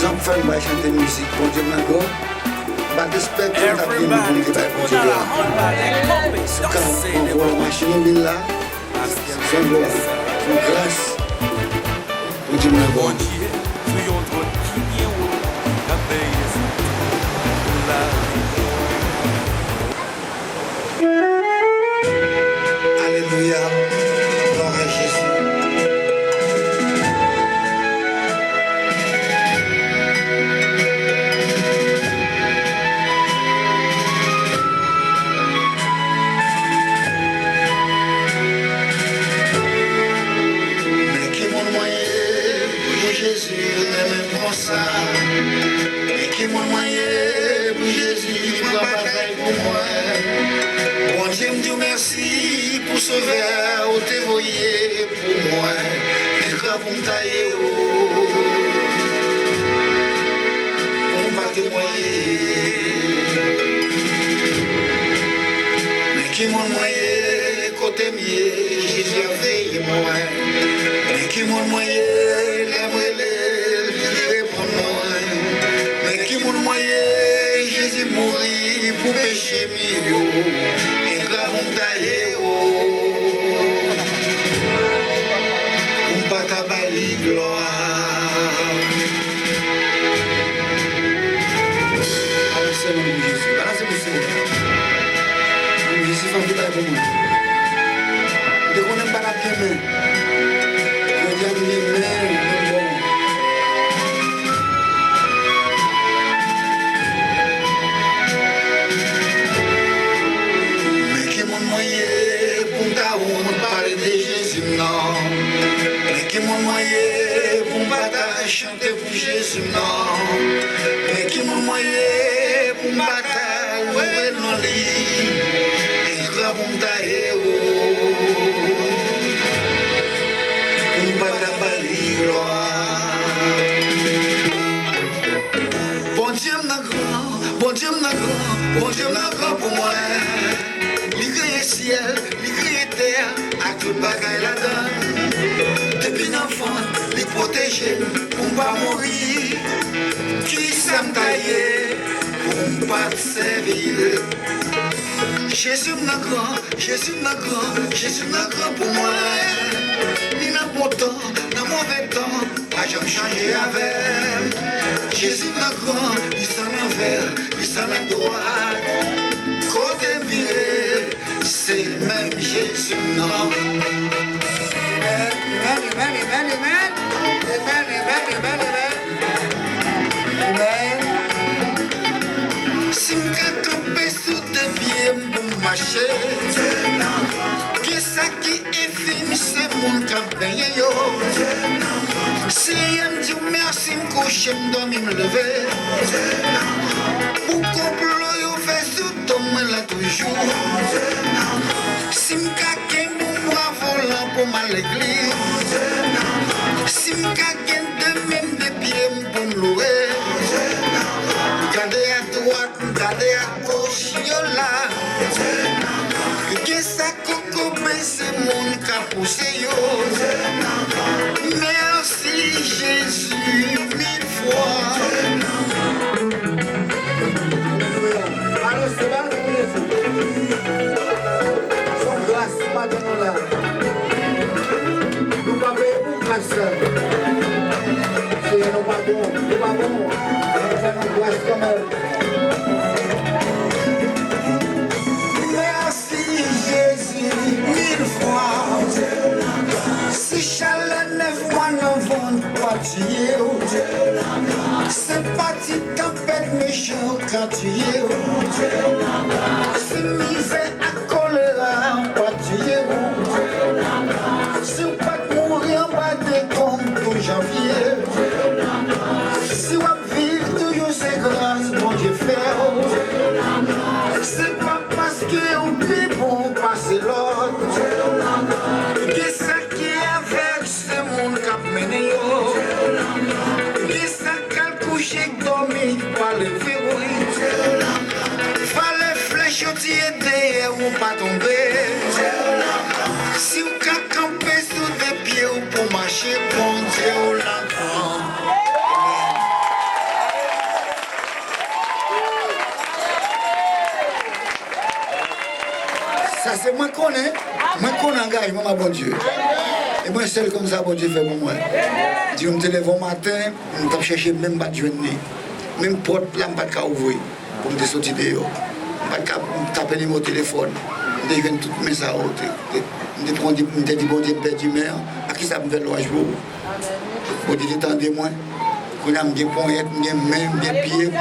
Jean Femme va chanter musique, bon Dieu m'accorde. Pas de spectacle, t'as bien de pour Dieu. Quand on voit la machine là, son gloire, son grâce, bon Dieu m'accorde. Alléluia, gloire à Jésus. Jésus, même comme ça. Et qui m'a moyen pour Jésus, pour la bataille pour moi. Bon Dieu, me dit merci pour sauver, ou te voyer pour moi. Et quand vous me taillez, on va témoigner. Mais qui m'a moyen, côté mieux, Jésus a veillé moi. Mais qui m'a moyen, Jésus mourit pour pécher mieux et grave on taillé on pas ta bali gloire. Alors c'est mon Jésus, alors c'est mon Seigneur. Mon Jésus fait un peu pour moi. Dès qu'on n'aime pas la bien main, je dis à mes mains, bon. Mais qui m'a moyen pour me chanter pour Jésus, non. Mais qui m'a moyen pour me louer dans le lit. Et grave pour me tailler, pour me batailler gloire. Bon Dieu m'a grand, bon Dieu m'a grand, bon Dieu m'a grand pour moi. Il crée ciel, il crée terre, à tout bagaille la donne. Depuis l'enfant, il protège pour ne pas mourir. Qui s'aime tailler pour ne pas te servir. Jésus m'a grand, Jésus m'a grand, Jésus m'a grand pour moi. Il n'a pas temps, dans mauvais temps, pas jamais changer avec. Jésus m'a grand, il s'en envers, il s'en à droite. Côté viré, c'est même Jésus, non. Amen, amen, amen, amen. Amen, amen, amen, amen. Amen. Si je campe sous tes pieds pour marcher, qu'est-ce qui est fini, c'est mon campagne. Si je dis merci, je couche, je dois me lever. Pour complot, je fais sous ton main là toujours. Si je caque mon bras volant pour ma l'église. Si je caque de même des pieds pour me louer. Regardez à droite, regardez à gauche, yo là. Qu'est-ce que coco c'est mon cas poussé yo. Merci Jésus 1000 fois. Alors c'est là son grâce, pas de nous là. Nous pas payer pour grâce. C'est nous pas bon, nous pas bon. Nous faisons grâce quand même. Merci Jésus 1000 fois. Si chaleur 9 mois ne vont pas tuer. C'est parti tempête méchant quand tu es. Si misère à choléra pas tuer. Si pas mourir en bas de compte pour janvier. Si on vit toujours c'est grâce bon Dieu fait. C'est pas parce qu'on vit bon passer l'autre. Qu'est-ce qui est avec ce monde qui a mené? Qu'est-ce qui a couché dormi par les verrouilles? Fallait flèche au tiède ou pas tomber. Si vous campez sous des pieds ou pour marcher, bon Dieu l'entend. Moi, qu'on engagement, ma bon Dieu. Et moi, seul comme ça, bon Dieu fait pour moi. Si je me lève au matin, je vais chercher même pas de journée. Même porte là, je ne peux pas ouvrir pour me sortir dehors. Je ne peux pas taper mon téléphone. Je viens tout mes ça. Je dis bon Dieu, Père du maire, à qui ça me fait le jour. Bon Dieu, attendez-moi. Quand je me dis, je vais me pieds.